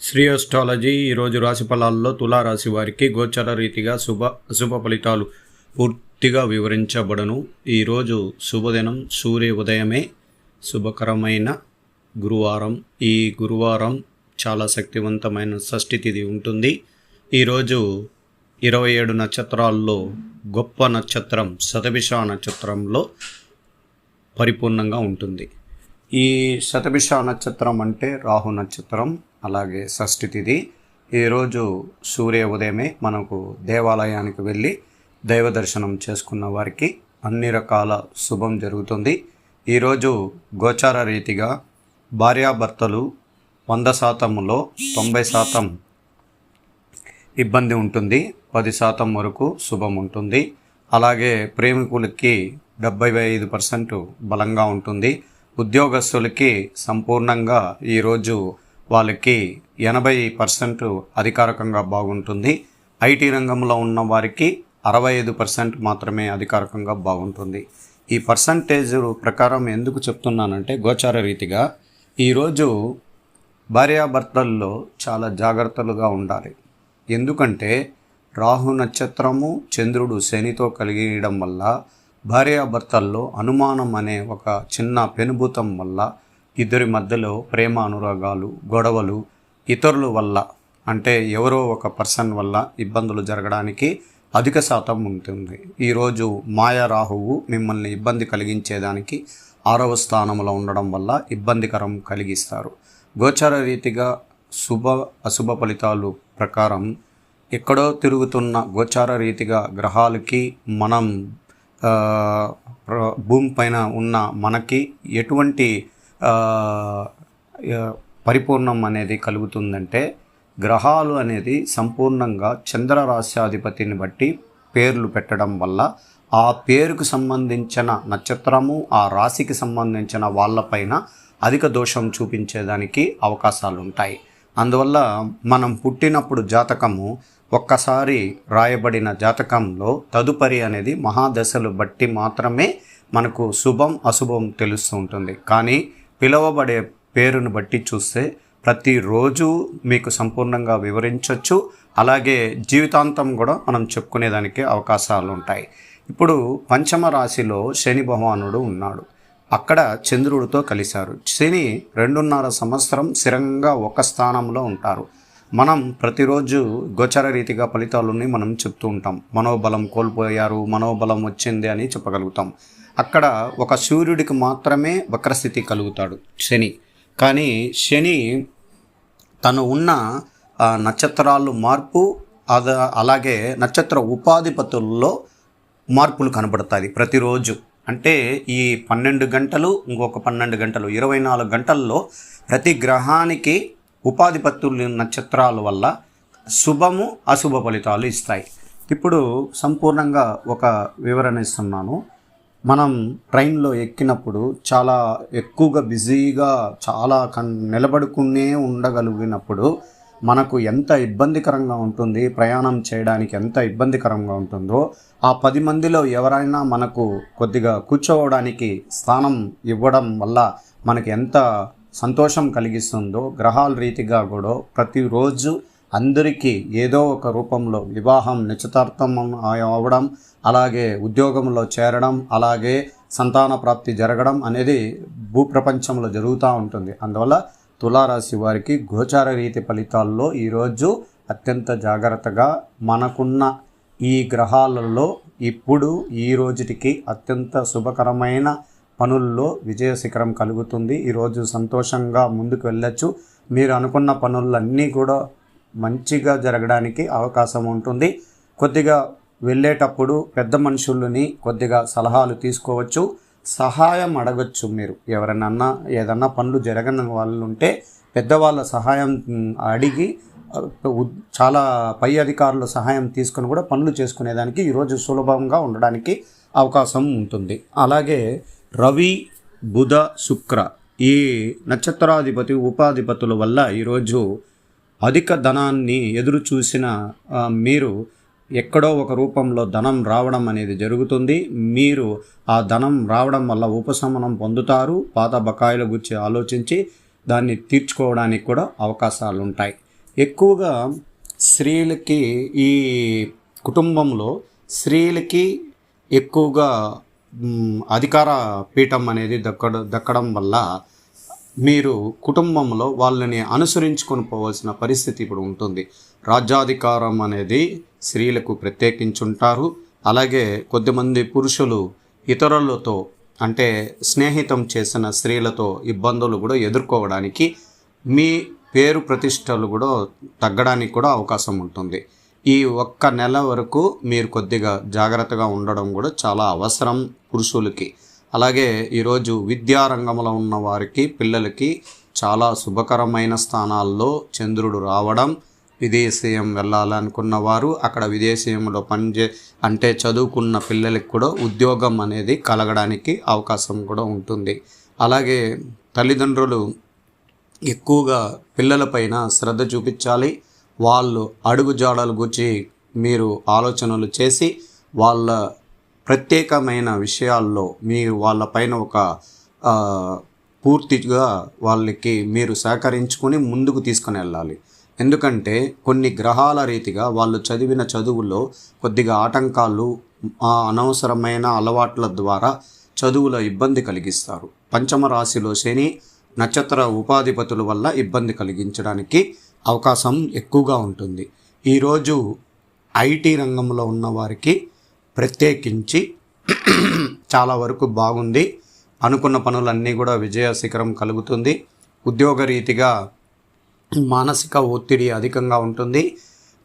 Shri astrology ఈరోజు రాశి ఫలాల్లో తులారాశి వారికి గోచర రీతిగా అశుభ ఫలితాలు పూర్తిగా వివరించబడను. ఈరోజు శుభదినం, సూర్య ఉదయమే శుభకరమైన గురువారం. ఈ గురువారం చాలా శక్తివంతమైన షష్ఠి తిథి ఉంటుంది. ఈరోజు 27 నక్షత్రాల్లో గొప్ప నక్షత్రం శతభిష నక్షత్రంలో పరిపూర్ణంగా ఉంటుంది. ఈ శతభిష నక్షత్రం అంటే రాహు నక్షత్రం, అలాగే షష్ఠి తిథి. ఈరోజు సూర్య ఉదయమే మనకు దేవాలయానికి వెళ్ళి దైవ దర్శనం చేసుకున్న వారికి అన్ని రకాల శుభం జరుగుతుంది. ఈరోజు గోచార రీతిగా భార్యాభర్తలు 100%లో 90% ఇబ్బంది ఉంటుంది, 10% వరకు శుభం ఉంటుంది. అలాగే ప్రేమికులకి 75% బలంగా ఉంటుంది. ఉద్యోగస్తులకి సంపూర్ణంగా ఈరోజు వాళ్ళకి 80% అధికారికంగా బాగుంటుంది. ఐటీ రంగంలో ఉన్న వారికి 65% మాత్రమే అధికారికంగా బాగుంటుంది. ఈ పర్సంటేజ్ ప్రకారం ఎందుకు చెప్తున్నానంటే, గోచార రీతిగా ఈరోజు భార్యాభర్తల్లో చాలా జాగ్రత్తలుగా ఉండాలి. ఎందుకంటే రాహు నక్షత్రము, చంద్రుడు శనితో కలిగడం వల్ల భార్యాభర్తల్లో అనుమానం అనే ఒక చిన్న పెనుభూతం వల్ల ఇద్దరి మధ్యలో ప్రేమ అనురాగాలు, గొడవలు, ఇతరుల వల్ల అంటే ఎవరో ఒక పర్సన్ వల్ల ఇబ్బందులు జరగడానికి అధిక శాతం ఉంటుంది. ఈరోజు మాయా రాహువు మిమ్మల్ని ఇబ్బంది కలిగించేదానికి 6వ స్థానంలో ఉండడం వల్ల ఇబ్బందికరం కలిగిస్తారు. గోచర రీతిగా అశుభ ఫలితాలు ప్రకారం ఎక్కడో తిరుగుతున్న గోచార రీతిగా గ్రహాలకి మనం భూమి పైన ఉన్న మనకి ఎటువంటి పరిపూర్ణం అనేది కలుగుతుందంటే, గ్రహాలు అనేది సంపూర్ణంగా చంద్రరాశ్యాధిపతిని బట్టి పేర్లు పెట్టడం వల్ల ఆ పేరుకు సంబంధించిన నక్షత్రము, ఆ రాశికి సంబంధించిన వాళ్ళపైన అధిక దోషం చూపించేదానికి అవకాశాలు ఉంటాయి. అందువల్ల మనం పుట్టినప్పుడు జాతకము ఒక్కసారి రాయబడిన జాతకంలో తదుపరి అనేది మహాదశలు బట్టి మాత్రమే మనకు శుభం అశుభం తెలుస్తూ ఉంటుంది. కానీ పిలువబడే పేరును బట్టి చూస్తే ప్రతిరోజు మీకు సంపూర్ణంగా వివరించవచ్చు. అలాగే జీవితాంతం కూడా మనం చెప్పుకునేదానికి అవకాశాలు ఉంటాయి. ఇప్పుడు పంచమ రాశిలో శని భగవానుడు ఉన్నాడు. అక్కడ చంద్రుడితో కలిశారు. శని 2.5 సంవత్సరం స్థిరంగా ఒక స్థానంలో ఉంటారు. మనం ప్రతిరోజు గోచర రీతిగా ఫలితాలని మనం చెప్తూ ఉంటాం. మనోబలం కోల్పోయారు, మనోబలం వచ్చింది అని చెప్పగలుగుతాం. అక్కడ ఒక సూర్యుడికి మాత్రమే వక్రస్థితి కలుగుతాడు శని. కానీ శని తను ఉన్న నక్షత్రాలు మార్పు, అలాగే నక్షత్ర ఉపాధిపతుల్లో మార్పులు కనబడతాయి ప్రతిరోజు. అంటే ఈ 12 గంటలు, ఇంకొక 12 గంటలు, 24 గంటల్లో ప్రతి గ్రహానికి ఉపాధిపతులు నక్షత్రాల వల్ల శుభము అశుభ ఫలితాలు ఇస్తాయి. ఇప్పుడు సంపూర్ణంగా ఒక వివరణ ఇస్తున్నాను. మనం ట్రైన్లో ఎక్కినప్పుడు చాలా ఎక్కువగా బిజీగా చాలా నిలబడుకునే ఉండగలిగినప్పుడు మనకు ఎంత ఇబ్బందికరంగా ఉంటుంది, ప్రయాణం చేయడానికి ఎంత ఇబ్బందికరంగా ఉంటుందో, ఆ 10 మందిలో ఎవరైనా మనకు కొద్దిగా కూర్చోవడానికి స్థానం ఇవ్వడం వల్ల మనకి ఎంత సంతోషం కలిగిస్తుందో, గ్రహాల రీతిగా కూడా ప్రతిరోజు అందరికీ ఏదో ఒక రూపంలో వివాహం, నిశ్చితార్థం అవ్వడం, అలాగే ఉద్యోగంలో చేరడం, అలాగే సంతాన ప్రాప్తి జరగడం అనేది భూప్రపంచంలో జరుగుతూ ఉంటుంది. అందువల్ల తులారాశి వారికి గోచార రీతి ఫలితాల్లో ఈరోజు అత్యంత జాగ్రత్తగా మనకున్న ఈ గ్రహాలలో ఇప్పుడు ఈ రోజుటికి అత్యంత శుభకరమైన పనుల్లో విజయ శిఖరం కలుగుతుంది. ఈరోజు సంతోషంగా ముందుకు వెళ్ళచ్చు. మీరు అనుకున్న పనులన్నీ కూడా మంచిగా జరగడానికి అవకాశం ఉంటుంది. కొద్దిగా వెళ్ళేటప్పుడు పెద్ద మనుషులని కొద్దిగా సలహాలు తీసుకోవచ్చు, సహాయం అడగచ్చు. మీరు ఎవరైనా ఏదన్నా పనులు జరగని వాళ్ళు ఉంటే పెద్దవాళ్ళ సహాయం అడిగి, చాలా పై అధికారుల సహాయం తీసుకొని కూడా పనులు చేసుకునేదానికి ఈరోజు సులభంగా ఉండడానికి అవకాశం ఉంటుంది. అలాగే రవి, బుధ, శుక్ర ఈ నక్షత్రాధిపతి ఉపాధిపతుల వల్ల ఈరోజు అధిక ధనాన్ని ఎదురు చూసిన మీరు ఎక్కడో ఒక రూపంలో ధనం రావడం అనేది జరుగుతుంది. మీరు ఆ ధనం రావడం వల్ల ఉపశమనం పొందుతారు. పాత బకాయిల గురించి ఆలోచించి దాన్ని తీర్చుకోవడానికి కూడా అవకాశాలు ఉంటాయి. ఎక్కువగా స్త్రీలకి ఈ కుటుంబంలో స్త్రీలకి ఎక్కువగా అధికార పీఠం అనేది దక్కడం వల్ల మీరు కుటుంబంలో వాళ్ళని అనుసరించుకొని పోవాల్సిన పరిస్థితి ఇప్పుడు ఉంటుంది. రాజ్యాధికారం అనేది స్త్రీలకు ప్రత్యేకించుంటారు. అలాగే కొద్దిమంది పురుషులు ఇతరులతో అంటే స్నేహితం చేసిన స్త్రీలతో ఇబ్బందులు కూడా ఎదుర్కోవడానికి, మీ పేరు ప్రతిష్టలు కూడా తగ్గడానికి కూడా అవకాశం ఉంటుంది. ఈ ఒక్క నెల వరకు మీరు కొద్దిగా జాగ్రత్తగా ఉండడం కూడా చాలా అవసరం పురుషులకి. అలాగే ఈరోజు విద్యారంగంలో ఉన్న వారికి, పిల్లలకి చాలా శుభకరమైన స్థానాల్లో చంద్రుడు రావడం, విదేశీయం వెళ్ళాలనుకున్న వారు అక్కడ విదేశీయంలో అంటే చదువుకున్న పిల్లలకి కూడా ఉద్యోగం అనేది కలగడానికి అవకాశం కూడా ఉంటుంది. అలాగే తల్లిదండ్రులు ఎక్కువగా పిల్లలపైన శ్రద్ధ చూపించాలి. వాళ్ళు అడుగుజాడలు గురించి మీరు ఆలోచనలు చేసి వాళ్ళ ప్రత్యేకమైన విషయాల్లో మీరు వాళ్ళపైన ఒక పూర్తిగా వాళ్ళకి మీరు సహకరించుకొని ముందుకు తీసుకుని వెళ్ళాలి. ఎందుకంటే కొన్ని గ్రహాల రీతిగా వాళ్ళు చదివిన చదువుల్లో కొద్దిగా ఆటంకాలు, అనవసరమైన అలవాట్ల ద్వారా చదువులో ఇబ్బంది కలిగిస్తారు. పంచమ రాశిలో శని, నక్షత్ర ఉపాధిపతుల వల్ల ఇబ్బంది కలిగించడానికి అవకాశం ఎక్కువగా ఉంటుంది. ఈరోజు ఐటీ రంగంలో ఉన్న వారికి ప్రత్యేకించి చాలా వరకు బాగుంది. అనుకున్న పనులన్నీ కూడా విజయ శిఖరం కలుగుతుంది. ఉద్యోగ రీతిగా మానసిక ఒత్తిడి అధికంగా ఉంటుంది.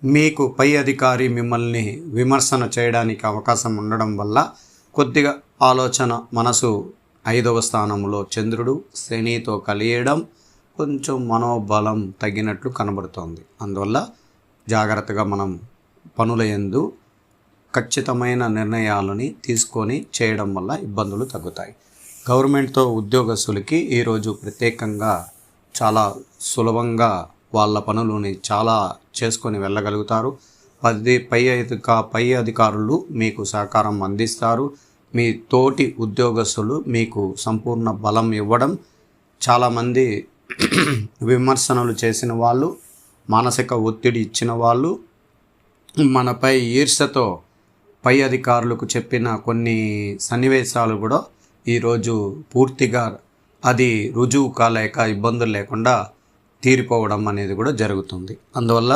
మీకు పై అధికారి మిమ్మల్ని విమర్శన చేయడానికి అవకాశం ఉండడం వల్ల కొద్దిగా ఆలోచన, మనసు 5వ స్థానంలో చంద్రుడు శనితో కలియడం కొంచెం మనోబలం తగ్గినట్లు కనబడుతోంది. అందువల్ల జాగ్రత్తగా మనం పనుల యందు ఖచ్చితమైన నిర్ణయాలని తీసుకొని చేయడం వల్ల ఇబ్బందులు తగ్గుతాయి. గవర్నమెంట్తో ఉద్యోగస్తులకి ఈరోజు ప్రత్యేకంగా చాలా సులభంగా వాళ్ళ పనులని చాలా చేసుకొని వెళ్ళగలుగుతారు. పై అధికారులు మీకు సహకారం అందిస్తారు. మీ తోటి ఉద్యోగస్తులు మీకు సంపూర్ణ బలం ఇవ్వడం, చాలామంది విమర్శనలు చేసిన వాళ్ళు, మానసిక ఒత్తిడి ఇచ్చిన వాళ్ళు, మనపై ఈర్ష్యతో పై అధికారులకు చెప్పిన కొన్ని సన్నివేశాలు కూడా ఈరోజు పూర్తిగా అది రుజువు కాలేక ఇబ్బందులు లేకుండా తీరిపోవడం అనేది కూడా జరుగుతుంది. అందువల్ల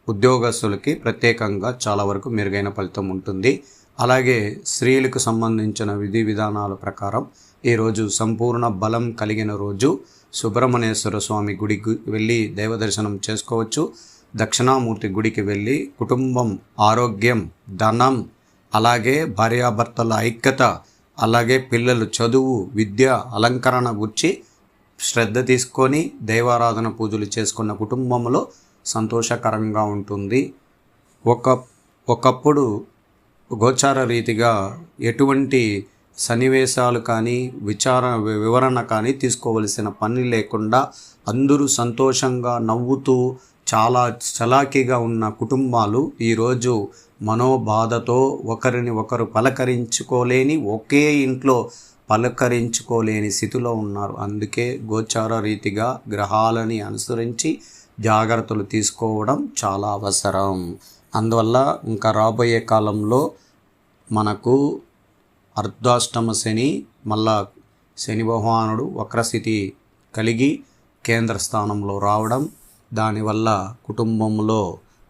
ఉద్యోగస్తులకి ప్రత్యేకంగా చాలా వరకు మెరుగైన ఫలితం ఉంటుంది. అలాగే స్త్రీలకు సంబంధించిన విధి విధానాల ప్రకారం ఈరోజు సంపూర్ణ బలం కలిగిన రోజు. సుబ్రహ్మణ్యేశ్వర స్వామి గుడికి వెళ్ళి దైవ దర్శనం చేసుకోవచ్చు. దక్షిణామూర్తి గుడికి వెళ్ళి కుటుంబం, ఆరోగ్యం, ధనం, అలాగే భార్యాభర్తల ఐక్యత, అలాగే పిల్లలు చదువు, విద్య, అలంకరణ గురించి శ్రద్ధ తీసుకొని దైవారాధన పూజలు చేసుకున్న కుటుంబంలో సంతోషకరంగా ఉంటుంది. ఒకప్పుడు గోచార రీతిగా ఎటువంటి సన్నివేశాలు కానీ వివరణ కానీ తీసుకోవలసిన పని లేకుండా అందరూ సంతోషంగా నవ్వుతూ చాలా చలాకీగా ఉన్న కుటుంబాలు ఈరోజు మనోబాధతో ఒకరిని ఒకరు పలకరించుకోలేని, ఒకే ఇంట్లో పలకరించుకోలేని స్థితిలో ఉన్నారు. అందుకే గోచార రీతిగా గ్రహాలని అనుసరించి జాగ్రత్తలు తీసుకోవడం చాలా అవసరం. అందువల్ల ఇంకా రాబోయే కాలంలో మనకు అర్ధాష్టమ శని, మళ్ళా శని భగవానుడు వక్రస్థితి కలిగి కేంద్ర స్థానంలో రావడం, దానివల్ల కుటుంబంలో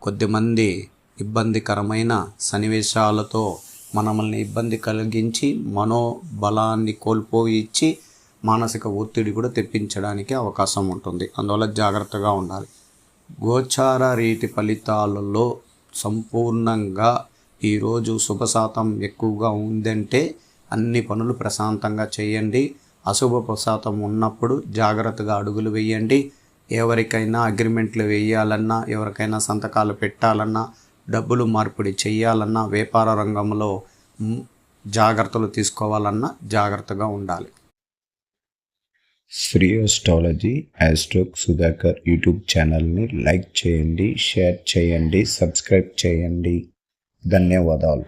కొద్దిమంది ఇబ్బందికరమైన సన్నివేశాలతో మనల్ని ఇబ్బంది కలిగించి మనోబలాన్ని కోల్పోయిచ్చి మానసిక ఒత్తిడి కూడా తెప్పించడానికి అవకాశం ఉంటుంది. అందువల్ల జాగ్రత్తగా ఉండాలి. గోచార రీతి ఫలితాలలో సంపూర్ణంగా ఈరోజు శుభశాతం ఎక్కువగా ఉందంటే అన్ని పనులు ప్రశాంతంగా చేయండి. అశుభ శాతం ఉన్నప్పుడు జాగ్రత్తగా అడుగులు వేయండి. ఎవరికైనా అగ్రిమెంట్లు వేయాలన్నా, ఎవరికైనా సంతకాలు పెట్టాలన్నా, డబ్బులు మార్పిడి చేయాలన్నా, వ్యాపార రంగంలో జాగ్రత్తలు తీసుకోవాలన్నా జాగ్రత్తగా ఉండాలి. శ్రీ ఆస్ట్రాలజీ ఆస్ట్రోక్ సుధాకర్ యూట్యూబ్ ఛానల్ని లైక్ చేయండి, షేర్ చేయండి, సబ్స్క్రైబ్ చేయండి. ధన్యవాదాలు.